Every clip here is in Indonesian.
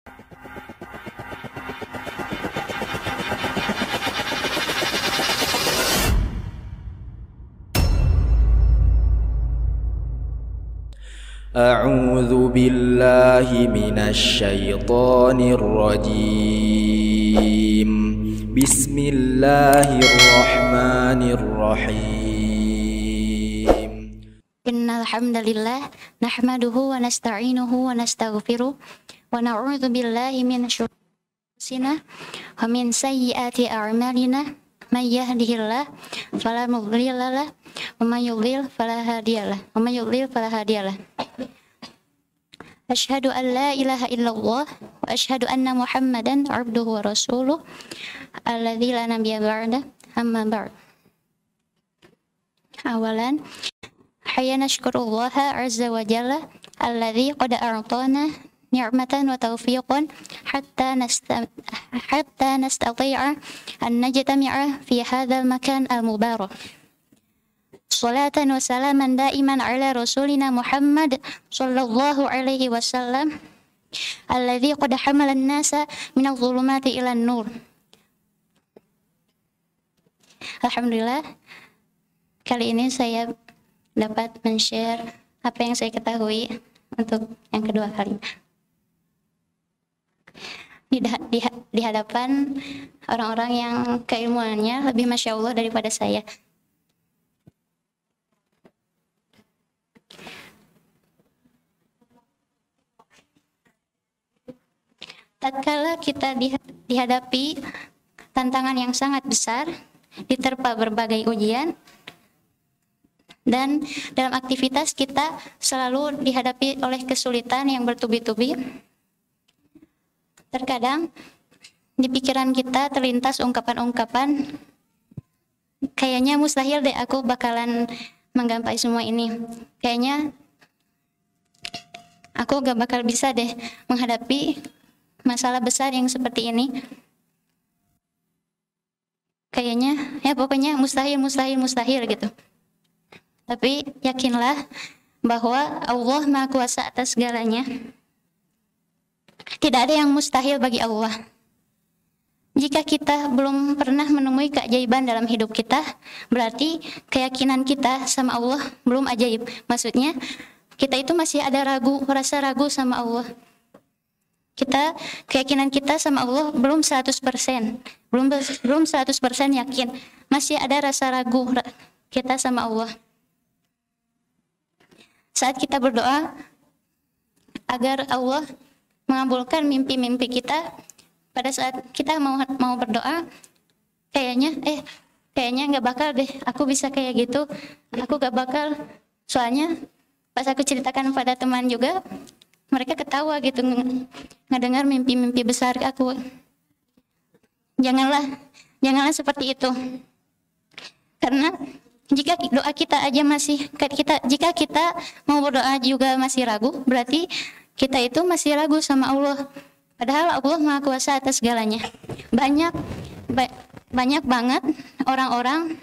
A'udzu billahi minasy syaithanir rajim. Bismillahirrahmanirrahim. Innal hamdalillah nahmaduhu wa nasta'inuhu wa nastaghfiruh wa na'udzu billahi min syururi anfusina wa min sayyiati a'malina. May yahdihillah fala mudilla lahu wa may yudlil fala hadiyalah. Asyhadu an la ilaha illallah wa asyhadu anna Muhammadan abduhu wa rasuluh alladzi la nabiyya ba'da, amma ba'd. Awalan hayya nashkurullaha azza wa jalla alladzi qad a'tana ni'matan wa taufiqan hatta nastati'a an najtami'a fi hadzal makan al-mubarak. Salatan wa salaman daiman ala rasulina Muhammad sallallahu alaihi wasallam alladzi qad hamala an-nasa min adh-dhulumati ila an-nur. Alhamdulillah, kali ini saya dapat men-share apa yang saya ketahui untuk yang kedua kalinya di hadapan orang-orang yang keilmuannya lebih masya Allah daripada saya. Tatkala kita dihadapi tantangan yang sangat besar, diterpa berbagai ujian, dan dalam aktivitas kita selalu dihadapi oleh kesulitan yang bertubi-tubi, terkadang di pikiran kita terlintas ungkapan-ungkapan, kayaknya mustahil deh aku bakalan menggapai semua ini. Kayaknya aku gak bakal bisa deh menghadapi masalah besar yang seperti ini. Kayaknya ya pokoknya mustahil gitu. Tapi yakinlah bahwa Allah Maha Kuasa atas segalanya. Tidak ada yang mustahil bagi Allah. Jika kita belum pernah menemui keajaiban dalam hidup kita, berarti keyakinan kita sama Allah belum ajaib. Maksudnya, kita itu masih ada rasa ragu sama Allah. Keyakinan kita sama Allah belum 100%. Belum 100% yakin. Masih ada rasa ragu kita sama Allah. Saat kita berdoa agar Allah mengabulkan mimpi-mimpi kita, pada saat kita mau berdoa, kayaknya nggak bakal deh aku bisa kayak gitu, aku gak bakal. Soalnya pas aku ceritakan pada teman juga, mereka ketawa gitu ngedengar mimpi-mimpi besar aku. Janganlah seperti itu, karena jika doa kita aja jika kita mau berdoa juga masih ragu, berarti kita itu masih ragu sama Allah. Padahal Allah Maha Kuasa atas segalanya. Banyak banget orang-orang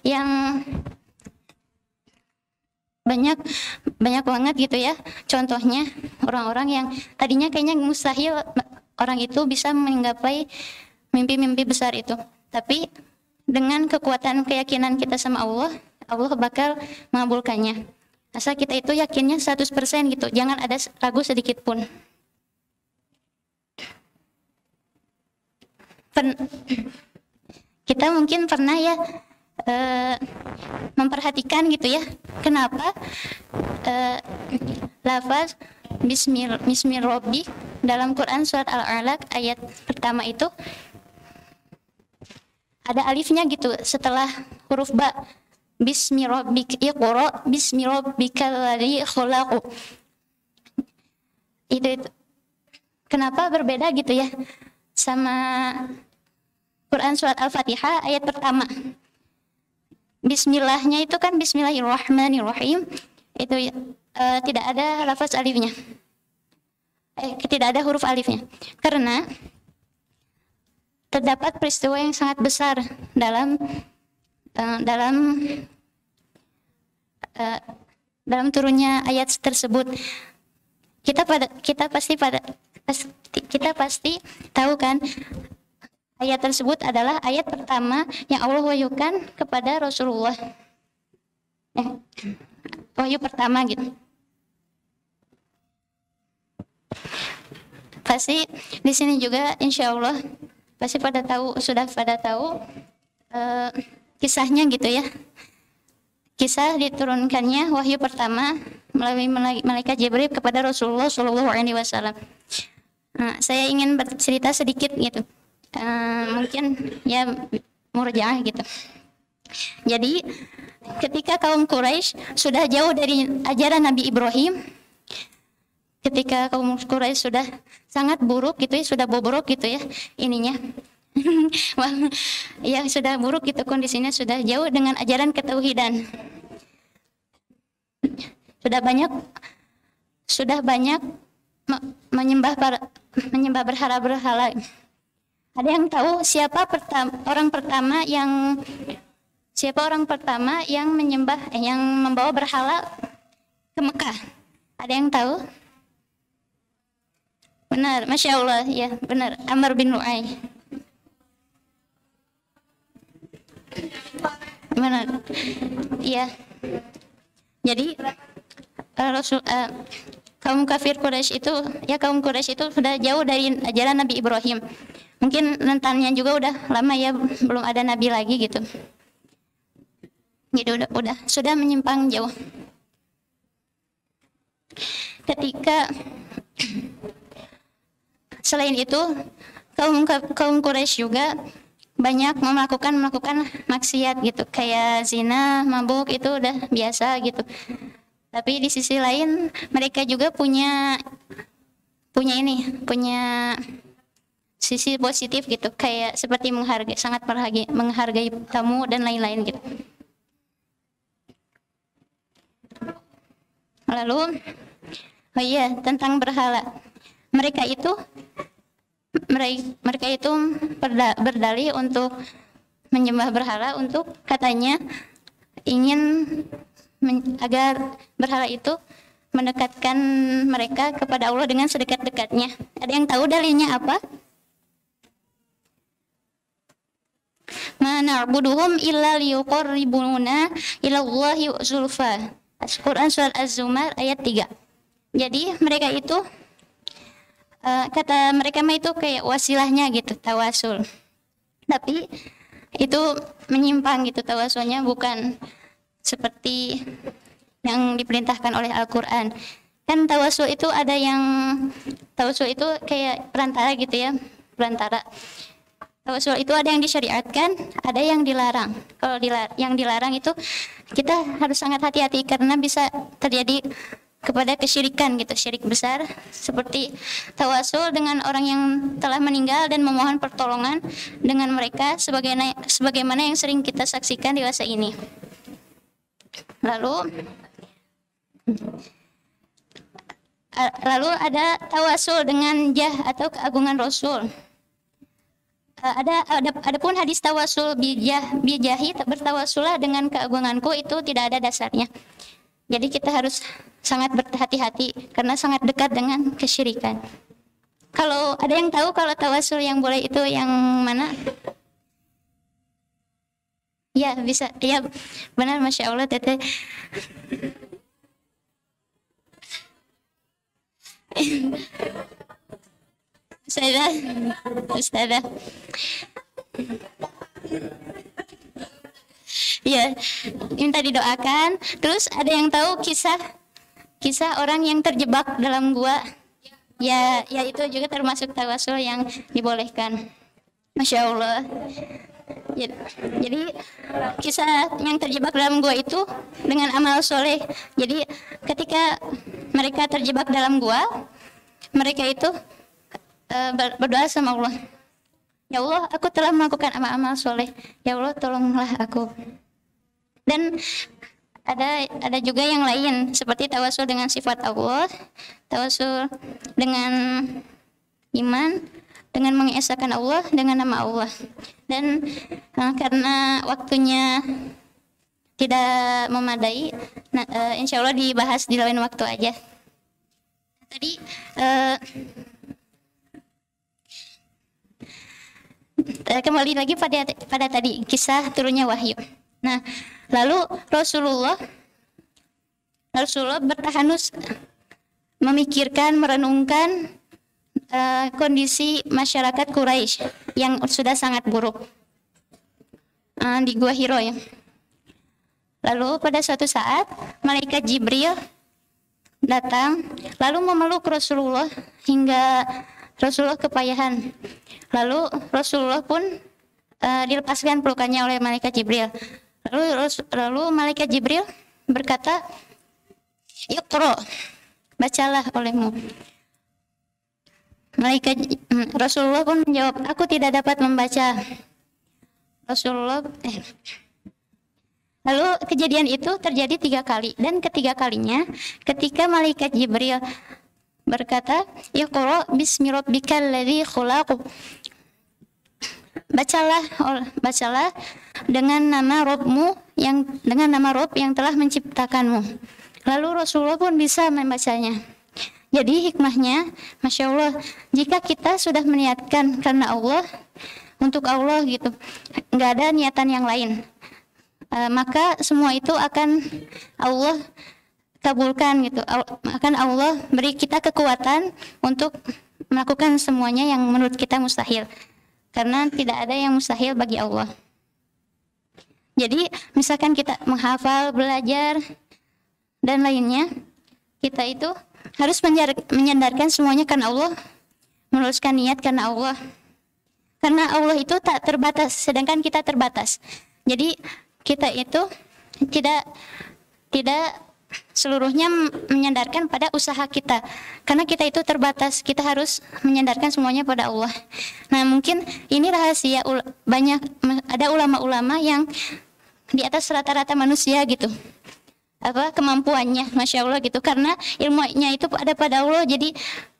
yang banyak banget gitu ya. Contohnya orang-orang yang tadinya kayaknya mustahil orang itu bisa menggapai mimpi-mimpi besar itu. Tapi dengan kekuatan keyakinan kita sama Allah, Allah bakal mengabulkannya. Asal kita itu yakinnya 100% gitu, jangan ada ragu sedikit pun. Kita mungkin pernah ya memperhatikan gitu ya, kenapa lafaz Bismi Rabbi dalam Quran surat Al-Alaq ayat pertama itu ada alifnya gitu setelah huruf ba. Bismi rabbika iqra bismi rabbikal ladzi khalaq. Itu kenapa berbeda gitu ya sama Quran surat Al-Fatihah ayat pertama. Bismillahnya itu kan Bismillahirrahmanirrahim, itu tidak ada lafaz alifnya, tidak ada huruf alifnya, karena terdapat peristiwa yang sangat besar dalam turunnya ayat tersebut. Kita pasti kita pasti tahu kan, ayat tersebut adalah ayat pertama yang Allah wahyukan kepada Rasulullah. Wahyu pertama gitu. Pasti di sini juga insya Allah pasti sudah pada tahu kisahnya gitu ya. Kisah diturunkannya wahyu pertama melalui malaikat Jibril kepada Rasulullah Shallallahu Alaihi Wasallam. Nah, saya ingin bercerita sedikit gitu. Mungkin ya murjaah gitu. Jadi ketika kaum Quraisy sudah jauh dari ajaran Nabi Ibrahim, ketika kaum Quraisy sudah sangat buruk gitu ya, sudah bobrok gitu ya ininya, ya sudah buruk gitu kondisinya, sudah jauh dengan ajaran ketauhidan, sudah banyak menyembah berhala. Ada yang tahu siapa orang pertama yang yang membawa berhala ke Mekah? Ada yang tahu? Benar, Masya Allah, ya benar, Amr bin Lu'ay. Benar, iya. Jadi kaum Quraisy itu sudah jauh dari ajaran Nabi Ibrahim. Mungkin rentannya juga udah lama ya, belum ada nabi lagi gitu. Jadi sudah menyimpang jauh. Ketika selain itu kaum Quraisy juga banyak melakukan maksiat gitu, kayak zina, mabuk, itu udah biasa gitu. Tapi di sisi lain mereka juga punya sisi positif gitu, kayak seperti menghargai tamu dan lain-lain gitu. Lalu tentang berhala, mereka itu berdalih untuk menyembah berhala, untuk katanya ingin agar berhala itu mendekatkan mereka kepada Allah dengan sedekat-dekatnya. Ada yang tahu dalilnya apa? Ma na'buduhum illa liyuqarribuna ilallahi zulfa. Al-Quran surat Az-Zumar ayat 3. Jadi mereka itu kata mereka mah itu kayak wasilahnya gitu, tawasul. Tapi itu menyimpang gitu tawasulnya, bukan seperti yang diperintahkan oleh Al-Quran. Kan tawasul itu itu kayak perantara gitu ya, perantara. Tawasul itu ada yang disyariatkan, ada yang dilarang. Kalau yang dilarang itu kita harus sangat hati-hati karena bisa terjadi kepada kesyirikan gitu, syirik besar, seperti tawasul dengan orang yang telah meninggal dan memohon pertolongan dengan mereka sebagaimana yang sering kita saksikan di masa ini. Lalu ada tawasul dengan jah atau keagungan Rasul. Adapun hadis tawasul bijahi, bertawasulah dengan keagunganku, itu tidak ada dasarnya. Jadi kita harus sangat berhati-hati karena sangat dekat dengan kesyirikan. Kalau ada yang tahu kalau tawasul yang boleh itu yang mana? Ya bisa, ya benar, Masya Allah Teteh. Ustazah. Ya, minta didoakan. Terus ada yang tahu kisah orang yang terjebak dalam gua? Ya itu juga termasuk tawasul yang dibolehkan. Masya Allah. Jadi kisah yang terjebak dalam gua itu dengan amal soleh. Jadi ketika mereka terjebak dalam gua, mereka itu berdoa sama Allah. Ya Allah, aku telah melakukan amal-amal soleh. Ya Allah, tolonglah aku. Dan ada juga yang lain seperti tawasul dengan sifat Allah, tawasul dengan iman, dengan mengesahkan Allah dengan nama Allah. Dan karena waktunya tidak memadai, insya Allah dibahas di lain waktu aja. Tadi kembali lagi pada tadi kisah turunnya wahyu. Nah, lalu Rasulullah bertahanus memikirkan, merenungkan kondisi masyarakat Quraisy yang sudah sangat buruk di Gua Hiro ya. Lalu pada suatu saat malaikat Jibril datang lalu memeluk Rasulullah hingga Rasulullah kepayahan. Lalu Rasulullah pun dilepaskan pelukannya oleh malaikat Jibril. Lalu malaikat Jibril berkata, "Iqra, bacalah olehmu." Rasulullah pun menjawab, "Aku tidak dapat membaca." Lalu kejadian itu terjadi 3 kali, dan ketiga kalinya ketika malaikat Jibril berkata, "Iqra bismi rabbikal ladzi khalaq." Bacalah dengan nama Rabb yang telah menciptakanmu. Lalu Rasulullah pun bisa membacanya. Jadi hikmahnya, Masya Allah, jika kita sudah meniatkan karena Allah, untuk Allah gitu, nggak ada niatan yang lain, maka semua itu akan Allah kabulkan gitu. Akan Allah beri kita kekuatan untuk melakukan semuanya yang menurut kita mustahil, karena tidak ada yang mustahil bagi Allah. Jadi misalkan kita menghafal, belajar dan lainnya, kita itu harus menyandarkan semuanya karena Allah, meluruskan niat karena Allah. Karena Allah itu tak terbatas, sedangkan kita terbatas. Jadi kita itu tidak seluruhnya menyandarkan pada usaha kita, karena kita itu terbatas. Kita harus menyandarkan semuanya pada Allah. Nah, mungkin ini rahasia ada ulama-ulama yang di atas rata-rata manusia gitu, kemampuannya, Masya Allah gitu, karena ilmunya itu ada pada Allah. Jadi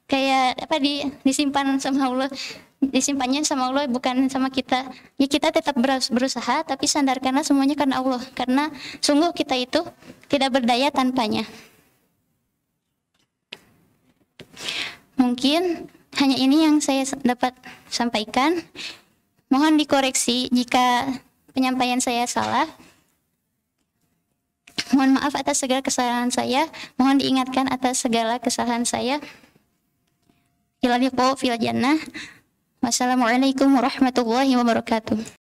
kayak disimpan sama Allah, disimpannya sama Allah, bukan sama kita. Ya, kita tetap berusaha, tapi sandarkanlah semuanya karena Allah, karena sungguh kita itu tidak berdaya tanpanya. Mungkin hanya ini yang saya dapat sampaikan. Mohon dikoreksi jika penyampaian saya salah. Mohon maaf atas segala kesalahan saya. Mohon diingatkan atas segala kesalahan saya. Ila liqa fil jannah. Wassalamualaikum warahmatullahi wabarakatuh.